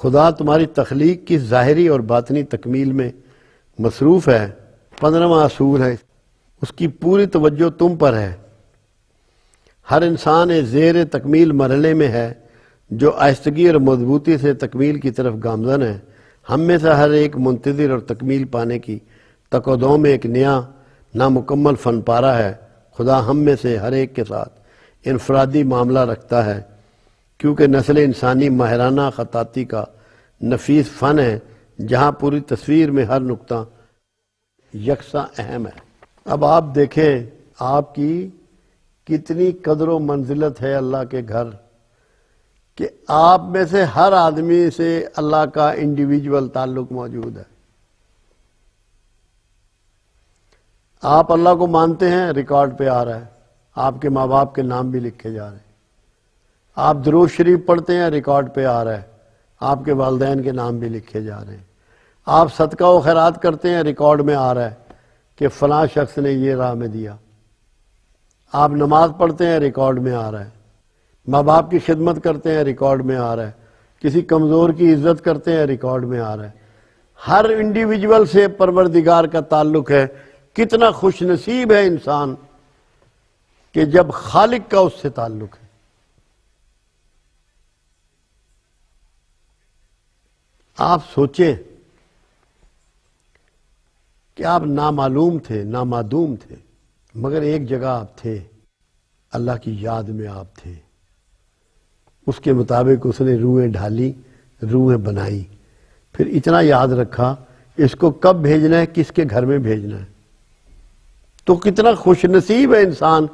خدا تمہاری تخلیق کی ظاہری اور باطنی تکمیل میں مصروف ہے۔ 15واں اصول ہے، اس کی پوری توجہ تم پر ہے۔ ہر انسان ایک زیر تکمیل مرحلے میں ہے جو آہستگی اور مضبوطی سے تکمیل کی طرف گامزن ہے۔ ہم میں سے ہر ایک منتظر اور تکمیل پانے کی تقاضوں میں ایک نیا نامکمل فن پارہ ہے۔ خدا ہم میں سے ہر ایک کے ساتھ انفرادی معاملہ رکھتا ہے، کیونکہ نسل انسانی ماہرانہ خطاطی کا نفیس فن ہے جہاں پوری تصویر میں ہر نقطہ یکساں اہم ہے۔ اب آپ دیکھیں آپ کی کتنی قدر و منزلت ہے اللہ کے گھر، کہ آپ میں سے ہر آدمی سے اللہ کا انڈیویجول تعلق موجود ہے۔ آپ اللہ کو مانتے ہیں، ریکارڈ پہ آ رہا ہے، آپ کے ماں باپ کے نام بھی لکھے جا رہے ہیں۔ آپ درود شریف پڑھتے ہیں، ریکارڈ پہ آ رہا ہے، آپ کے والدین کے نام بھی لکھے جا رہے ہیں۔ آپ صدقہ و خیرات کرتے ہیں، ریکارڈ میں آ رہا ہے کہ فلاں شخص نے یہ راہ میں دیا۔ آپ نماز پڑھتے ہیں، ریکارڈ میں آ رہا ہے۔ ماں باپ کی خدمت کرتے ہیں، ریکارڈ میں آ رہا ہے۔ کسی کمزور کی عزت کرتے ہیں، ریکارڈ میں آ رہا ہے۔ ہر انڈیویجول سے پروردگار کا تعلق ہے۔ کتنا خوش نصیب ہے انسان کہ جب خالق کا اس سے تعلق ہے۔ آپ سوچیں کہ آپ نامعلوم تھے، نامعدوم تھے، مگر ایک جگہ آپ تھے، اللہ کی یاد میں آپ تھے۔ اس کے مطابق اس نے روحیں ڈھالی، روحیں بنائی، پھر اتنا یاد رکھا اس کو کب بھیجنا ہے، کس کے گھر میں بھیجنا ہے۔ تو کتنا خوش نصیب ہے انسان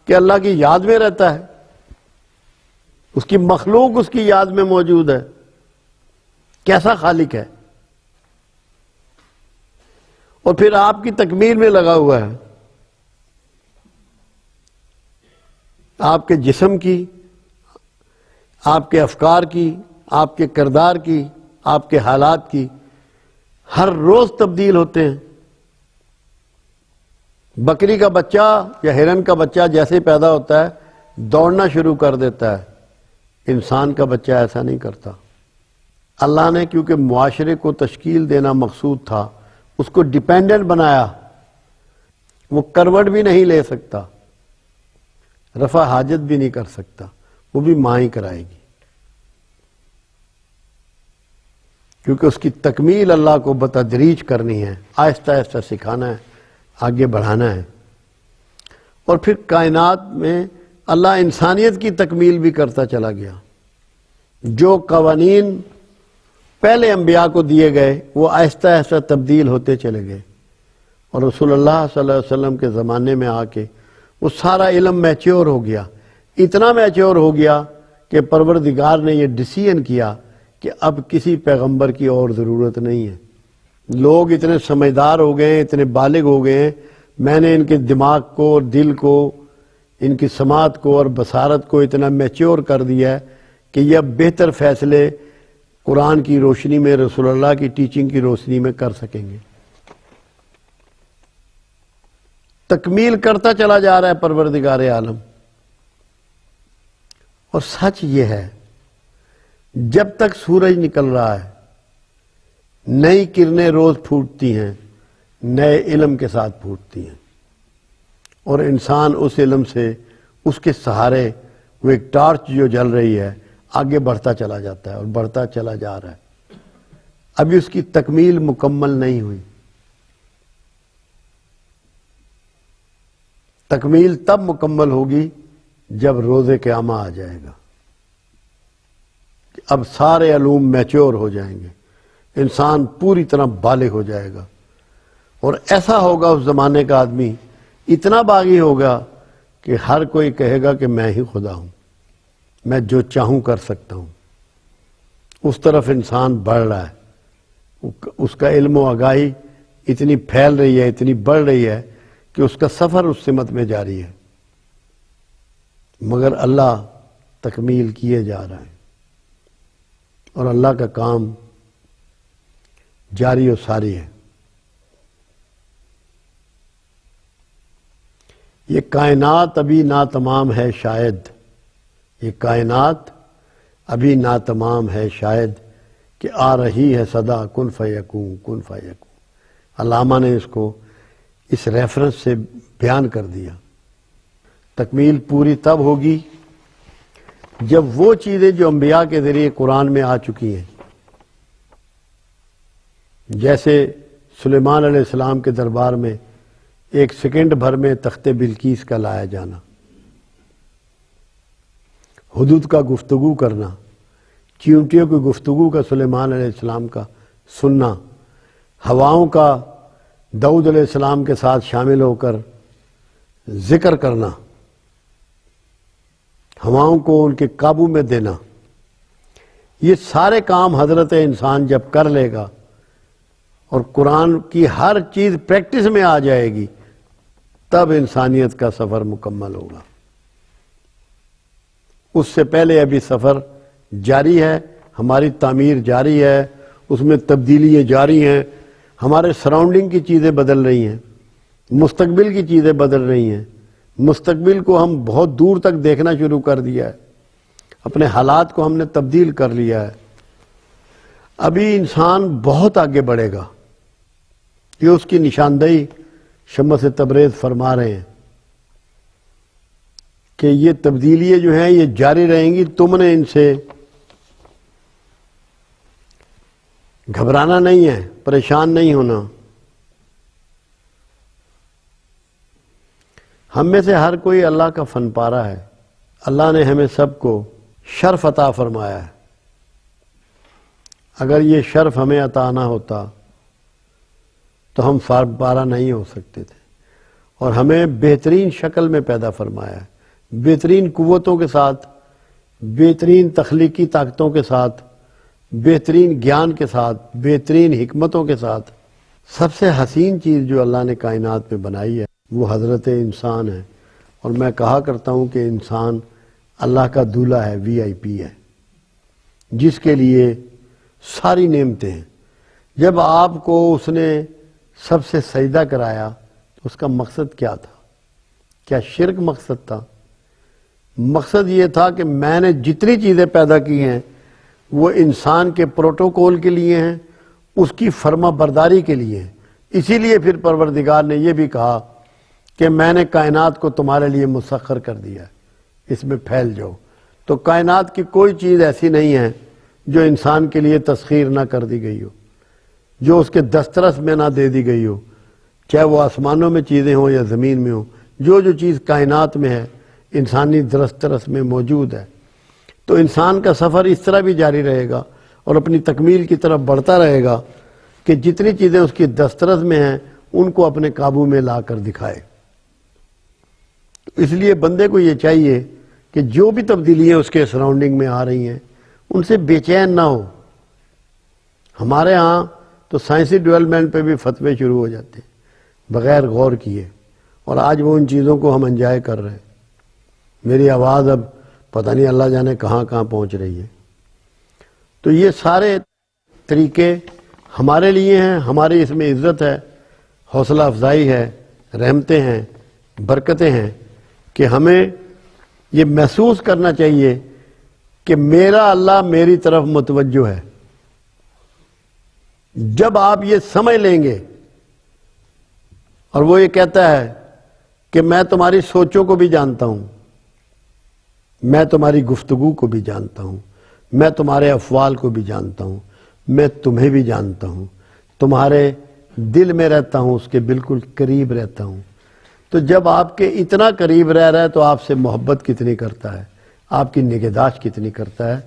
کہ اللہ کی یاد میں رہتا ہے، اس کی مخلوق اس کی یاد میں موجود ہے۔ کیسا خالق ہے، اور پھر آپ کی تکمیل میں لگا ہوا ہے، آپ کے جسم کی، آپ کے افکار کی، آپ کے کردار کی، آپ کے حالات کی، ہر روز تبدیل ہوتے ہیں۔ بکری کا بچہ یا ہرن کا بچہ جیسے پیدا ہوتا ہے دوڑنا شروع کر دیتا ہے، انسان کا بچہ ایسا نہیں کرتا۔ اللہ نے کیونکہ معاشرے کو تشکیل دینا مقصود تھا، اس کو ڈیپینڈنٹ بنایا۔ وہ کروٹ بھی نہیں لے سکتا، رفع حاجت بھی نہیں کر سکتا، وہ بھی ماں ہی کرائے گی، کیونکہ اس کی تکمیل اللہ کو بتدریج کرنی ہے، آہستہ آہستہ سکھانا ہے، آگے بڑھانا ہے۔ اور پھر کائنات میں اللہ انسانیت کی تکمیل بھی کرتا چلا گیا۔ جو قوانین پہلے انبیاء کو دیے گئے وہ آہستہ آہستہ تبدیل ہوتے چلے گئے، اور رسول اللہ صلی اللہ علیہ وسلم کے زمانے میں آ کے وہ سارا علم میچور ہو گیا۔ اتنا میچور ہو گیا کہ پروردگار نے یہ ڈیسیژن کیا کہ اب کسی پیغمبر کی اور ضرورت نہیں ہے۔ لوگ اتنے سمجھدار ہو گئے ہیں، اتنے بالغ ہو گئے ہیں، میں نے ان کے دماغ کو، دل کو، ان کی سماعت کو اور بصارت کو اتنا میچور کر دیا ہے کہ یہ اب بہتر فیصلے قرآن کی روشنی میں، رسول اللہ کی ٹیچنگ کی روشنی میں کر سکیں گے۔ تکمیل کرتا چلا جا رہا ہے پروردگار عالم۔ اور سچ یہ ہے جب تک سورج نکل رہا ہے نئی کرنیں روز پھوٹتی ہیں، نئے علم کے ساتھ پھوٹتی ہیں، اور انسان اس علم سے، اس کے سہارے، وہ ایک ٹارچ جو جل رہی ہے، آگے بڑھتا چلا جاتا ہے اور بڑھتا چلا جا رہا ہے۔ ابھی اس کی تکمیل مکمل نہیں ہوئی۔ تکمیل تب مکمل ہوگی جب روز قیامہ آ جائے گا، اب سارے علوم میچور ہو جائیں گے، انسان پوری طرح بالغ ہو جائے گا، اور ایسا ہوگا اس زمانے کا آدمی اتنا باغی ہوگا کہ ہر کوئی کہے گا کہ میں ہی خدا ہوں، میں جو چاہوں کر سکتا ہوں۔ اس طرف انسان بڑھ رہا ہے، اس کا علم و آگاہی اتنی پھیل رہی ہے، اتنی بڑھ رہی ہے کہ اس کا سفر اس سمت میں جاری ہے، مگر اللہ تکمیل کیے جا رہا ہے، اور اللہ کا کام جاری و ساری ہے۔ یہ کائنات ابھی ناتمام ہے شاید، یہ کائنات ابھی ناتمام ہے شاید کہ آ رہی ہے صدا کن فیکون کن فیکون۔ علامہ نے اس کو اس ریفرنس سے بیان کر دیا۔ تکمیل پوری تب ہوگی جب وہ چیزیں جو انبیاء کے ذریعے قرآن میں آ چکی ہیں، جیسے سلیمان علیہ السلام کے دربار میں ایک سیکنڈ بھر میں تخت بلقیس کا لایا جانا، حدود کا گفتگو کرنا، چیونٹیوں کی گفتگو کا سلیمان علیہ السلام کا سننا، ہواؤں کا داؤد علیہ السلام کے ساتھ شامل ہو کر ذکر کرنا، ہواؤں کو ان کے قابو میں دینا، یہ سارے کام حضرت انسان جب کر لے گا اور قرآن کی ہر چیز پریکٹس میں آ جائے گی، تب انسانیت کا سفر مکمل ہوگا۔ اس سے پہلے ابھی سفر جاری ہے، ہماری تعمیر جاری ہے، اس میں تبدیلیاں جاری ہیں، ہمارے سراؤنڈنگ کی چیزیں بدل رہی ہیں، مستقبل کی چیزیں بدل رہی ہیں، مستقبل کو ہم بہت دور تک دیکھنا شروع کر دیا ہے، اپنے حالات کو ہم نے تبدیل کر لیا ہے۔ ابھی انسان بہت آگے بڑھے گا، یہ اس کی نشاندہی شمس تبریز فرما رہے ہیں کہ یہ تبدیلیاں جو ہیں یہ جاری رہیں گی، تم نے ان سے گھبرانا نہیں ہے، پریشان نہیں ہونا۔ ہم میں سے ہر کوئی اللہ کا فن پارہ ہے، اللہ نے ہمیں سب کو شرف عطا فرمایا ہے۔ اگر یہ شرف ہمیں عطا نہ ہوتا تو ہم فن پارہ نہیں ہو سکتے تھے، اور ہمیں بہترین شکل میں پیدا فرمایا ہے، بہترین قوتوں کے ساتھ، بہترین تخلیقی طاقتوں کے ساتھ، بہترین گیان کے ساتھ، بہترین حکمتوں کے ساتھ۔ سب سے حسین چیز جو اللہ نے کائنات میں بنائی ہے وہ حضرت انسان ہے، اور میں کہا کرتا ہوں کہ انسان اللہ کا دولہا ہے، وی آئی پی ہے، جس کے لیے ساری نعمتیں ہیں۔ جب آپ کو اس نے سب سے سجدہ کرایا تو اس کا مقصد کیا تھا؟ کیا شرک مقصد تھا؟ مقصد یہ تھا کہ میں نے جتنی چیزیں پیدا کی ہیں وہ انسان کے پروٹوکول کے لیے ہیں، اس کی فرما برداری کے لیے ہیں۔ اسی لیے پھر پروردگار نے یہ بھی کہا کہ میں نے کائنات کو تمہارے لیے مسخر کر دیا ہے، اس میں پھیل جاؤ۔ تو کائنات کی کوئی چیز ایسی نہیں ہے جو انسان کے لیے تسخیر نہ کر دی گئی ہو، جو اس کے دسترس میں نہ دے دی گئی ہو، چاہے وہ آسمانوں میں چیزیں ہوں یا زمین میں ہوں، جو چیز کائنات میں ہے انسانی دسترس میں موجود ہے۔ تو انسان کا سفر اس طرح بھی جاری رہے گا اور اپنی تکمیل کی طرف بڑھتا رہے گا کہ جتنی چیزیں اس کی دسترس میں ہیں ان کو اپنے قابو میں لا کر دکھائے۔ اس لیے بندے کو یہ چاہیے کہ جو بھی تبدیلیاں اس کے سراؤنڈنگ میں آ رہی ہیں ان سے بے چین نہ ہو۔ ہمارے ہاں تو سائنسی ڈیولپمنٹ پہ بھی فتوے شروع ہو جاتے ہیں بغیر غور کیے، اور آج وہ ان چیزوں کو ہم انجوائے کر رہے ہیں۔ میری آواز اب پتہ نہیں اللہ جانے کہاں کہاں پہنچ رہی ہے۔ تو یہ سارے طریقے ہمارے لیے ہیں، ہماری اس میں عزت ہے، حوصلہ افزائی ہے، رحمتیں ہیں، برکتیں ہیں کہ ہمیں یہ محسوس کرنا چاہیے کہ میرا اللہ میری طرف متوجہ ہے۔ جب آپ یہ سمجھ لیں گے، اور وہ یہ کہتا ہے کہ میں تمہاری سوچوں کو بھی جانتا ہوں، میں تمہاری گفتگو کو بھی جانتا ہوں، میں تمہارے افعال کو بھی جانتا ہوں، میں تمہیں بھی جانتا ہوں، تمہارے دل میں رہتا ہوں، اس کے بالکل قریب رہتا ہوں۔ تو جب آپ کے اتنا قریب رہ رہا ہے تو آپ سے محبت کتنی کرتا ہے، آپ کی نگہداشت کتنی کرتا ہے۔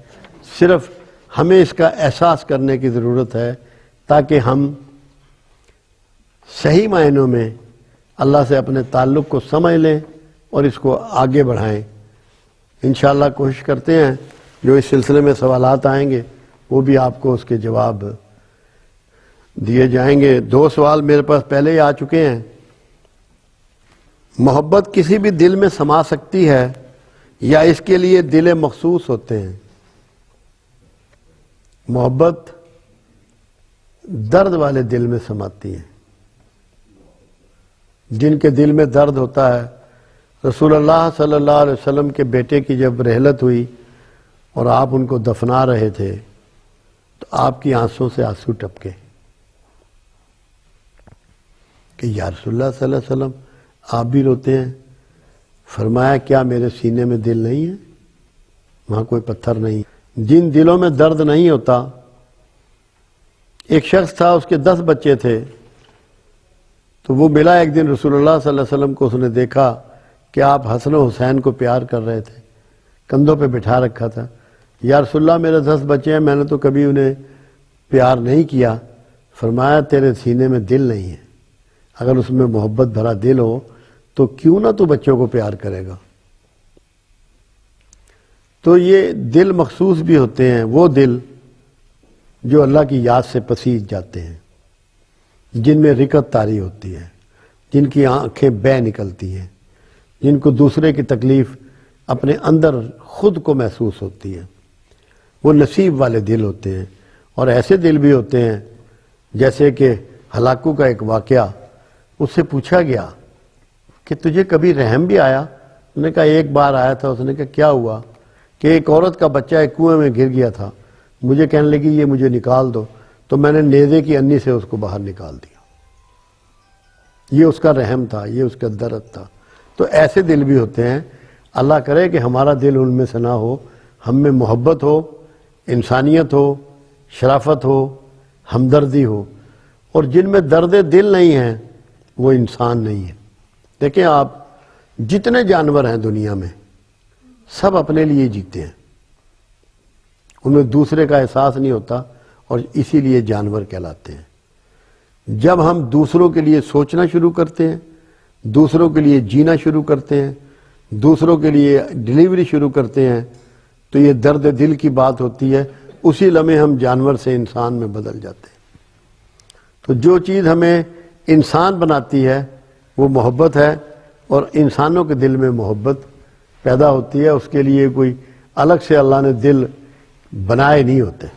صرف ہمیں اس کا احساس کرنے کی ضرورت ہے تاکہ ہم صحیح معنوں میں اللہ سے اپنے تعلق کو سمجھ لیں اور اس کو آگے بڑھائیں۔ انشاءاللہ کوشش کرتے ہیں جو اس سلسلے میں سوالات آئیں گے وہ بھی آپ کو اس کے جواب دیے جائیں گے۔ 2 سوال میرے پاس پہلے ہی آ چکے ہیں۔ محبت کسی بھی دل میں سما سکتی ہے یا اس کے لیے دل مخصوص ہوتے ہیں؟ محبت درد والے دل میں سماتی ہے، جن کے دل میں درد ہوتا ہے۔ رسول اللہ صلی اللہ علیہ وسلم کے بیٹے کی جب رحلت ہوئی اور آپ ان کو دفنا رہے تھے تو آپ کی آنسوں سے آنسو ٹپکے کہ یا رسول اللہ صلی اللہ علیہ وسلم آپ بھی روتے ہیں؟ فرمایا کیا میرے سینے میں دل نہیں ہے؟ وہاں کوئی پتھر نہیں؟ جن دلوں میں درد نہیں ہوتا. ایک شخص تھا، اس کے 10 بچے تھے، تو وہ ملا ایک دن رسول اللہ صلی اللہ علیہ وسلم کو. اس نے دیکھا کہ آپ حسن و حسین کو پیار کر رہے تھے، کندھوں پہ بٹھا رکھا تھا. یا رسول اللہ میرے 10 بچے ہیں، میں نے تو کبھی انہیں پیار نہیں کیا. فرمایا تیرے سینے میں دل نہیں ہے، اگر اس میں محبت بھرا دل ہو تو کیوں نہ تو بچوں کو پیار کرے گا. تو یہ دل مخصوص بھی ہوتے ہیں، وہ دل جو اللہ کی یاد سے پسیج جاتے ہیں، جن میں رقت طاری ہوتی ہے، جن کی آنکھیں بہہ نکلتی ہیں، جن کو دوسرے کی تکلیف اپنے اندر خود کو محسوس ہوتی ہے. وہ نصیب والے دل ہوتے ہیں. اور ایسے دل بھی ہوتے ہیں جیسے کہ ہلاکو کا ایک واقعہ، اس سے پوچھا گیا کہ تجھے کبھی رحم بھی آیا؟ اس نے کہا ایک بار آیا تھا. اس نے کہا کیا ہوا؟ کہ ایک عورت کا بچہ ایک کنویں میں گر گیا تھا، مجھے کہنے لگی یہ مجھے نکال دو، تو میں نے نیزے کی انی سے اس کو باہر نکال دیا. یہ اس کا رحم تھا، یہ اس کا درد تھا. تو ایسے دل بھی ہوتے ہیں. اللہ کرے کہ ہمارا دل ان میں سے نہ ہو، ہم میں محبت ہو، انسانیت ہو، شرافت ہو، ہمدردی ہو. اور جن میں درد دل نہیں ہے وہ انسان نہیں ہے. دیکھیں آپ جتنے جانور ہیں دنیا میں سب اپنے لیے جیتے ہیں، ان میں دوسرے کا احساس نہیں ہوتا، اور اسی لیے جانور کہلاتے ہیں. جب ہم دوسروں کے لیے سوچنا شروع کرتے ہیں، دوسروں کے لیے جینا شروع کرتے ہیں، دوسروں کے لیے ڈیلیوری شروع کرتے ہیں، تو یہ درد دل کی بات ہوتی ہے. اسی لمحے ہم جانور سے انسان میں بدل جاتے ہیں. تو جو چیز ہمیں انسان بناتی ہے وہ محبت ہے، اور انسانوں کے دل میں محبت پیدا ہوتی ہے. اس کے لیے کوئی الگ سے اللہ نے دل بنائے نہیں ہوتے.